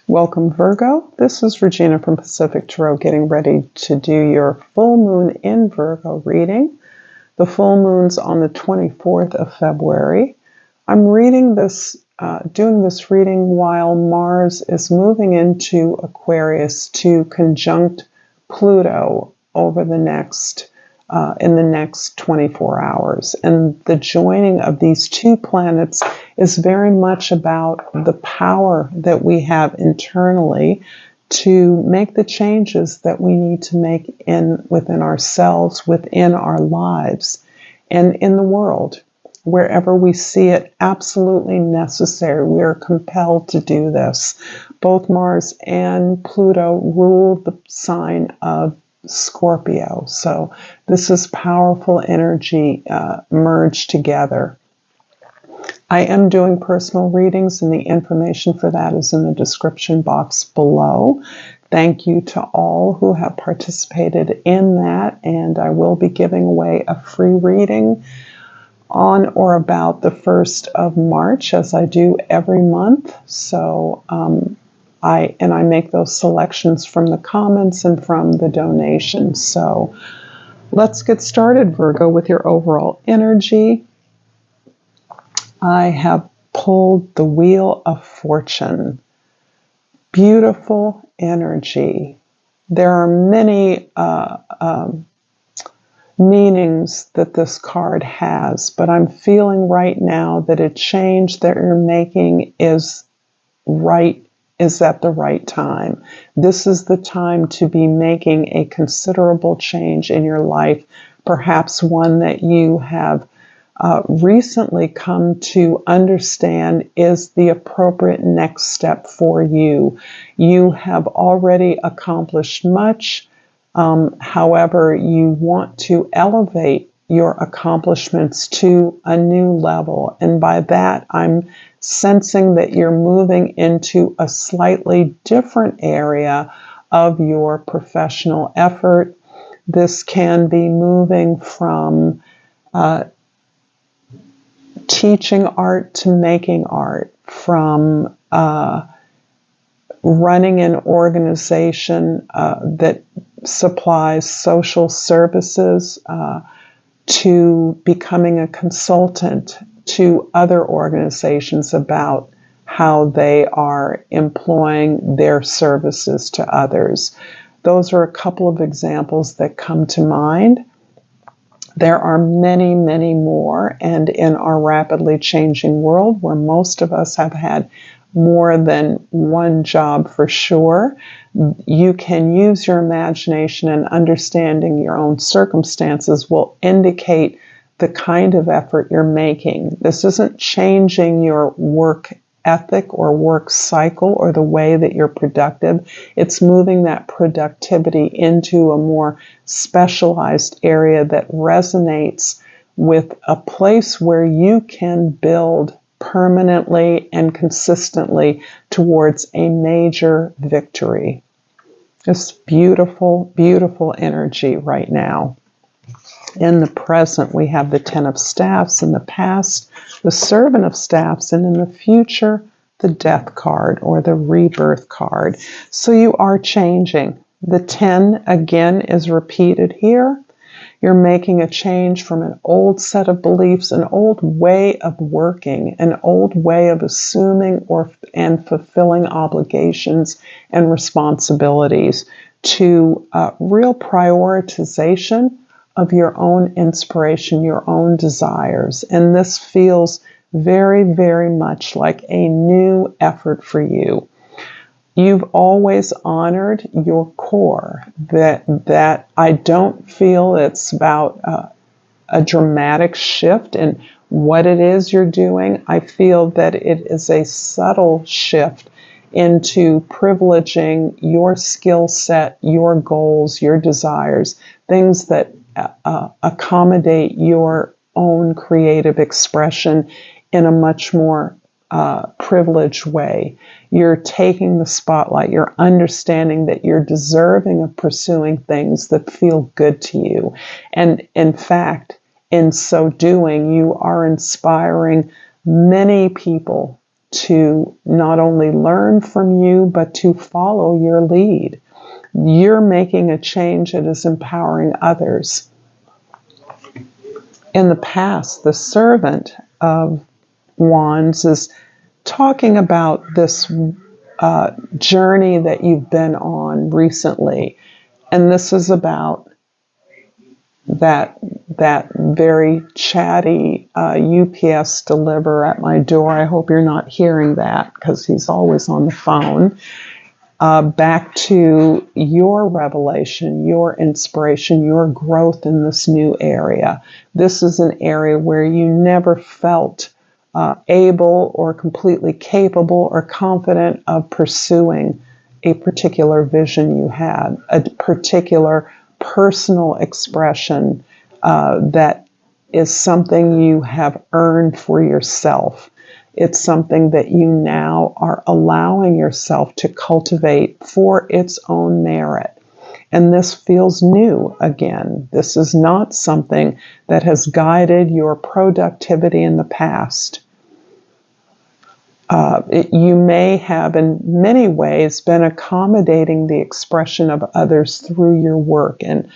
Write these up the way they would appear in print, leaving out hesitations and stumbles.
Welcome, Virgo. This is Regina from Pacific Tarot getting ready to do your full moon in Virgo reading. The full moon's on the 24th of February. I'm doing this reading while Mars is moving into Aquarius to conjunct Pluto over in the next 24 hours. And the joining of these two planets is very much about the power that we have internally to make the changes that we need to make within ourselves, within our lives, and in the world. Wherever we see it absolutely necessary, we are compelled to do this. Both Mars and Pluto rule the sign of Scorpio. So this is powerful energy merged together. I am doing personal readings, and the information for that is in the description box below. Thank you to all who have participated in that, and I will be giving away a free reading on or about the 1st of March, as I do every month. So I make those selections from the comments and from the donations. So let's get started, Virgo, with your overall energy. I have pulled the Wheel of Fortune. Beautiful energy. There are many meanings that this card has, but I'm feeling right now that a change that you're making is at the right time. This is the time to be making a considerable change in your life, perhaps one that you have recently come to understand is the appropriate next step for you. You have already accomplished much. However, you want to elevate your accomplishments to a new level. And by that, I'm sensing that you're moving into a slightly different area of your professional effort. This can be moving from teaching art to making art, from running an organization that supplies social services to becoming a consultant to other organizations about how they are employing their services to others. Those are a couple of examples that come to mind. There are many, many more, and in our rapidly changing world where most of us have had more than one job for sure, you can use your imagination, and understanding your own circumstances will indicate the kind of effort you're making. This isn't changing your work ethic or work cycle or the way that you're productive. It's moving that productivity into a more specialized area that resonates with a place where you can build permanently and consistently towards a major victory. It's beautiful, beautiful energy right now. In the present, we have the Ten of Staffs. In the past, the Servant of Staffs. And in the future, the Death card or the Rebirth card. So you are changing. The 10, again, is repeated here. You're making a change from an old set of beliefs, an old way of working, an old way of assuming and fulfilling obligations and responsibilities to real prioritization of your own inspiration, your own desires. And this feels very, very much like a new effort for you. You've always honored your core, that I don't feel it's about a dramatic shift in what it is you're doing. I feel that it is a subtle shift into privileging your skill set, your goals, your desires, things that accommodate your own creative expression in a much more privileged way. You're taking the spotlight. You're understanding that you're deserving of pursuing things that feel good to you. And in fact, in so doing, you are inspiring many people to not only learn from you, but to follow your lead. You're making a change that is empowering others. In the past, the Servant of Wands is talking about this journey that you've been on recently. And this is about that very chatty UPS deliverer at my door. I hope you're not hearing that because he's always on the phone. Back to your revelation, your inspiration, your growth in this new area. This is an area where you never felt able or completely capable or confident of pursuing a particular vision you had, a particular personal expression that is something you have earned for yourself. It's something that you now are allowing yourself to cultivate for its own merit. And this feels new again. This is not something that has guided your productivity in the past. You may have, in many ways, been accommodating the expression of others through your work. And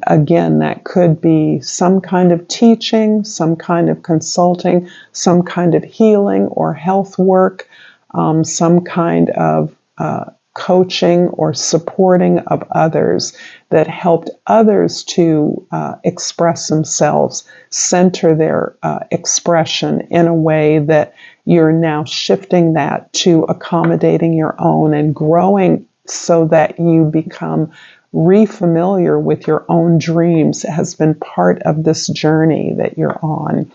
again, that could be some kind of teaching, some kind of consulting, some kind of healing or health work, some kind of coaching or supporting of others that helped others to express themselves, center their expression in a way that you're now shifting that to accommodating your own and growing so that you become refamiliar with your own dreams has been part of this journey that you're on.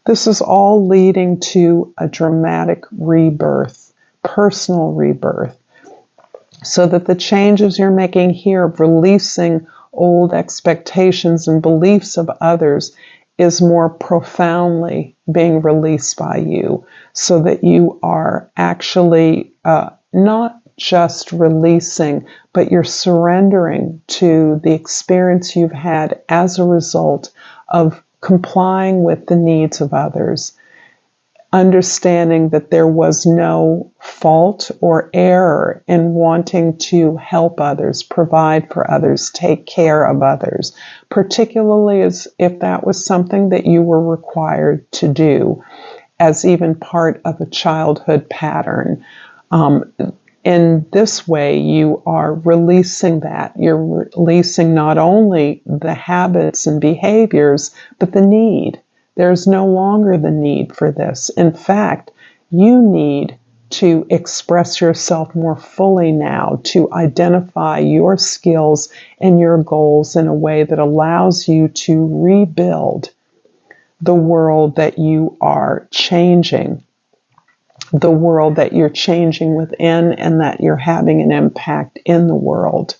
This is all leading to a dramatic rebirth, personal rebirth, so that the changes you're making here, releasing old expectations and beliefs of others, is more profoundly being released by you, so that you are actually not just releasing, but you're surrendering to the experience you've had as a result of complying with the needs of others, understanding that there was no fault or error in wanting to help others, provide for others, take care of others, particularly as if that was something that you were required to do as even part of a childhood pattern. In this way, you are releasing that. You're releasing not only the habits and behaviors, but the need. There's no longer the need for this. In fact, you need to express yourself more fully now, to identify your skills and your goals in a way that allows you to rebuild the world that you are changing, the world that you're changing within and that you're having an impact in the world.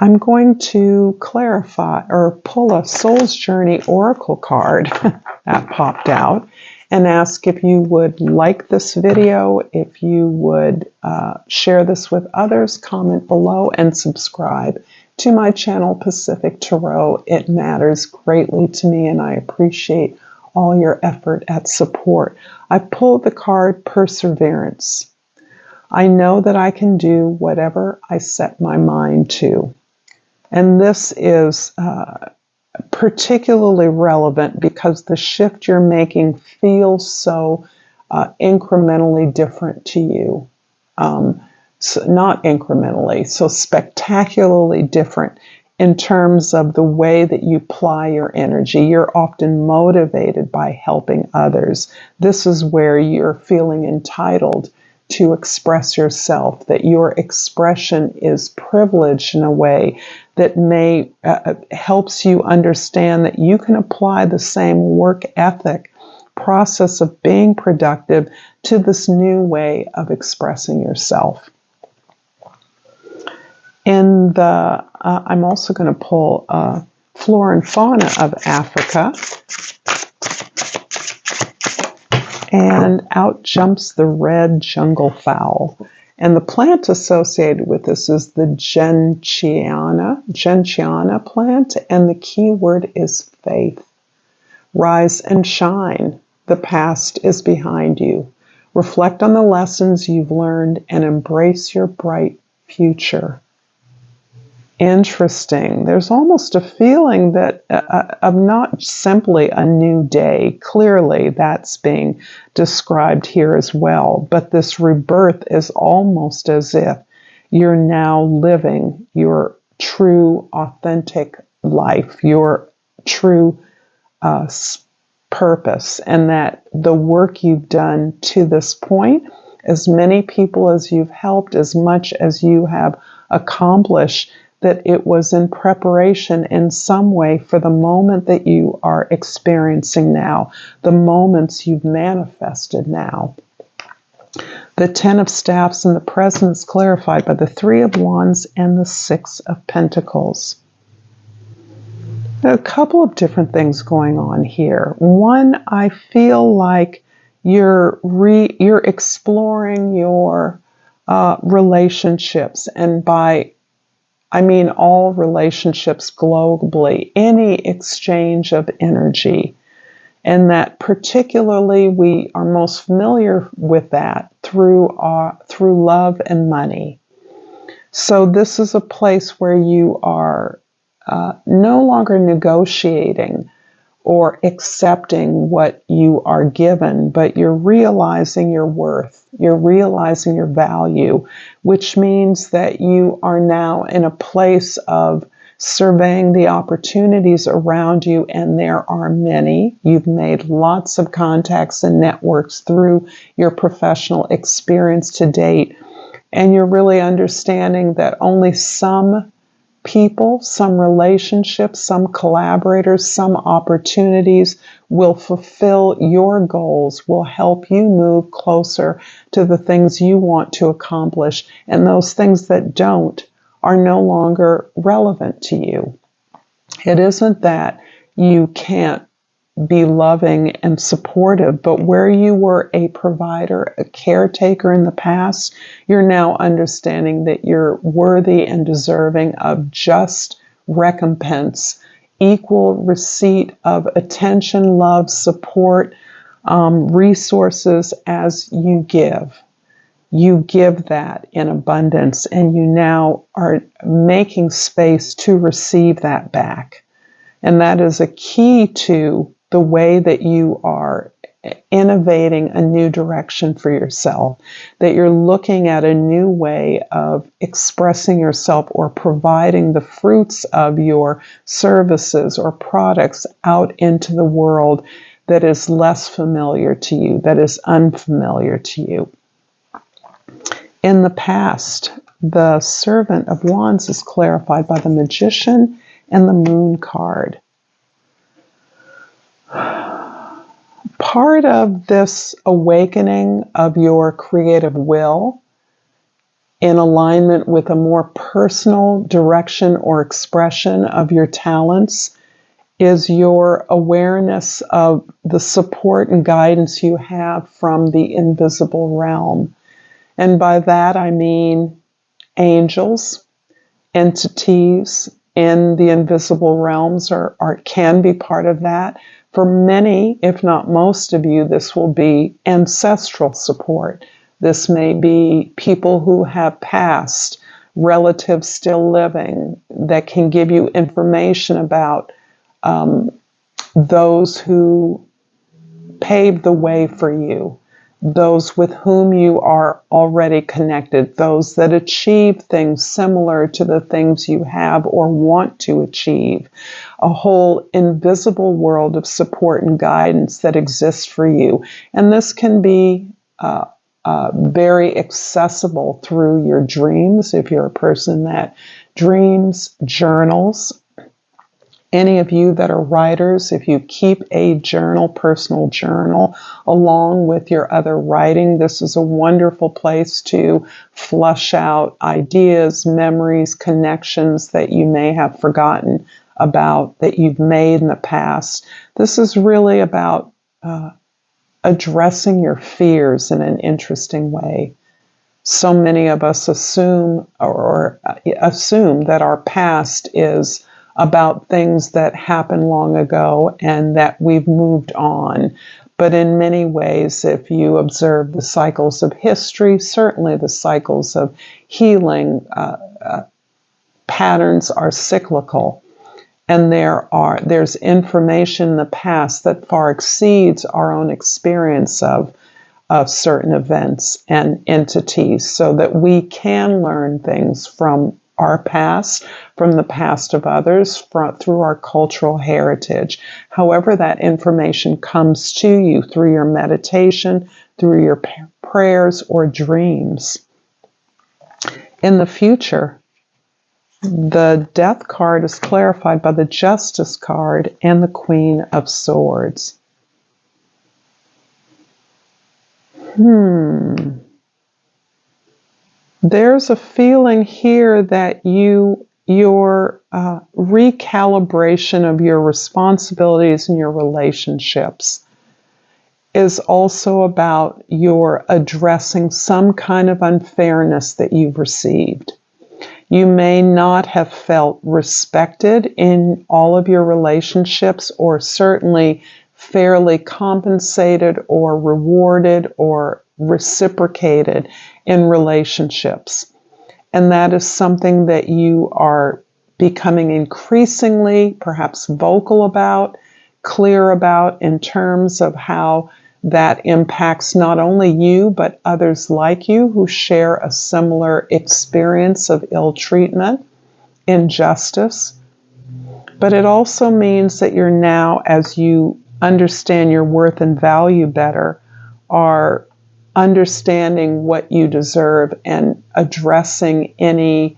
I'm going to clarify or pull a Soul's Journey Oracle card that popped out and ask if you would like this video, if you would share this with others, comment below, and subscribe to my channel, Pacific Tarot. It matters greatly to me, and I appreciate all your effort at support. I pulled the card Perseverance. I know that I can do whatever I set my mind to. And this is particularly relevant because the shift you're making feels so incrementally different to you. So not incrementally, so spectacularly different in terms of the way that you apply your energy. You're often motivated by helping others. This is where you're feeling entitled to express yourself, that your expression is privileged in a way that may helps you understand that you can apply the same work ethic process of being productive to this new way of expressing yourself. And I'm also going to pull Flora and Fauna of Africa. And out jumps the red jungle fowl. And the plant associated with this is the gentiana plant, and the key word is faith. Rise and shine. The past is behind you. Reflect on the lessons you've learned and embrace your bright future. Interesting. There's almost a feeling that of not simply a new day. Clearly, that's being described here as well. But this rebirth is almost as if you're now living your true, authentic life, your true purpose, and that the work you've done to this point, as many people as you've helped, as much as you have accomplished, that it was in preparation in some way for the moment that you are experiencing now, the moments you've manifested now. The Ten of Staffs in the present is clarified by the Three of Wands and the Six of Pentacles. There are a couple of different things going on here. One, I feel like you're exploring your relationships, and I mean all relationships globally, any exchange of energy. And that particularly we are most familiar with that through love and money. So this is a place where you are no longer negotiating or accepting what you are given, but you're realizing your worth, you're realizing your value, which means that you are now in a place of surveying the opportunities around you, and there are many. You've made lots of contacts and networks through your professional experience to date, and you're really understanding that only some people, some relationships, some collaborators, some opportunities will fulfill your goals, will help you move closer to the things you want to accomplish, and those things that don't are no longer relevant to you. It isn't that you can't be loving and supportive, but where you were a provider, a caretaker in the past, you're now understanding that you're worthy and deserving of just recompense, equal receipt of attention, love, support, resources as you give. You give that in abundance, and you now are making space to receive that back. And that is a key to the way that you are innovating a new direction for yourself, that you're looking at a new way of expressing yourself or providing the fruits of your services or products out into the world that is less familiar to you, that is unfamiliar to you. In the past, the Servant of Wands is clarified by the Magician and the Moon card. Part of this awakening of your creative will in alignment with a more personal direction or expression of your talents is your awareness of the support and guidance you have from the invisible realm. And by that I mean angels, entities in the invisible realms can be part of that. For many, if not most of you, this will be ancestral support. This may be people who have passed, relatives still living, that can give you information about those who paved the way for you, those with whom you are already connected, those that achieve things similar to the things you have or want to achieve, a whole invisible world of support and guidance that exists for you. And this can be very accessible through your dreams, if you're a person that dreams, journals. Any of you that are writers, if you keep a journal, personal journal, along with your other writing, this is a wonderful place to flush out ideas, memories, connections that you may have forgotten about, that you've made in the past. This is really about addressing your fears in an interesting way. So many of us assume that our past is about things that happened long ago and that we've moved on. But in many ways, if you observe the cycles of history, certainly the cycles of healing patterns are cyclical. And there's information in the past that far exceeds our own experience of certain events and entities, so that we can learn things from our past, from the past of others, through our cultural heritage. However that information comes to you through your meditation, through your prayers or dreams. In the future, the Death card is clarified by the Justice card and the Queen of Swords. There's a feeling here that your recalibration of your responsibilities and your relationships is also about your addressing some kind of unfairness that you've received. You may not have felt respected in all of your relationships, or certainly fairly compensated or rewarded or reciprocated in relationships. And that is something that you are becoming increasingly perhaps vocal about, clear about, in terms of how that impacts not only you, but others like you who share a similar experience of ill treatment, injustice. But it also means that you're now, as you understand your worth and value better, are understanding what you deserve and addressing any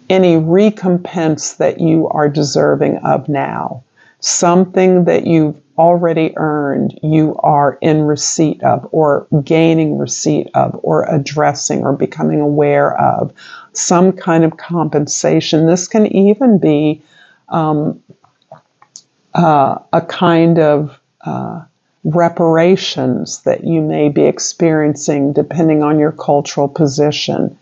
recompense that you are deserving of now. Something that you've already earned, you are in receipt of, or gaining receipt of, or addressing, or becoming aware of. Some kind of compensation. This can even be a kind of reparations that you may be experiencing depending on your cultural position.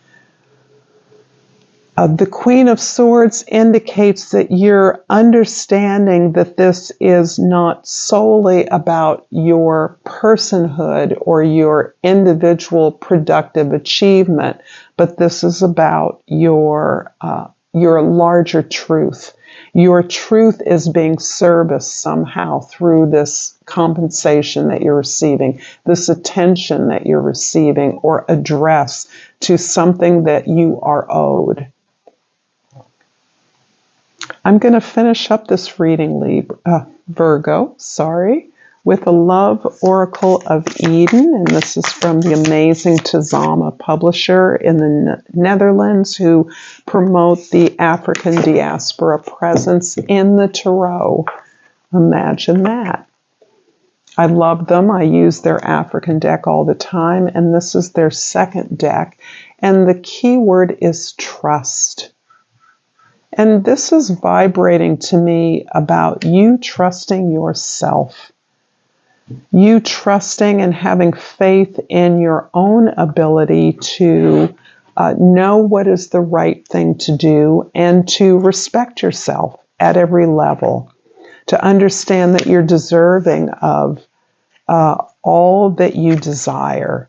The Queen of Swords indicates that you're understanding that this is not solely about your personhood or your individual productive achievement, but this is about your larger truth. Your truth is being serviced somehow through this compensation that you're receiving, this attention that you're receiving, or address to something that you are owed. I'm going to finish up this reading, Virgo, with a Love Oracle of Eden, and this is from the amazing Tazama publisher in the Netherlands, who promote the African diaspora presence in the tarot. Imagine that. I love them. I use their African deck all the time, and this is their second deck, and the key word is trust. And this is vibrating to me about you trusting yourself. You trusting and having faith in your own ability to know what is the right thing to do and to respect yourself at every level. To understand that you're deserving of all that you desire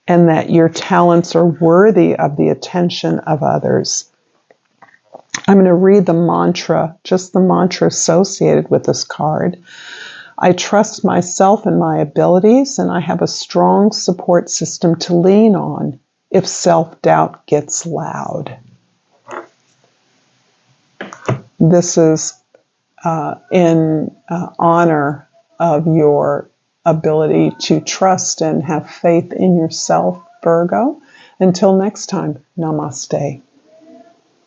and that your talents are worthy of the attention of others. I'm going to read the mantra, just the mantra associated with this card. I trust myself and my abilities, and I have a strong support system to lean on if self-doubt gets loud. This is in honor of your ability to trust and have faith in yourself, Virgo. Until next time, namaste.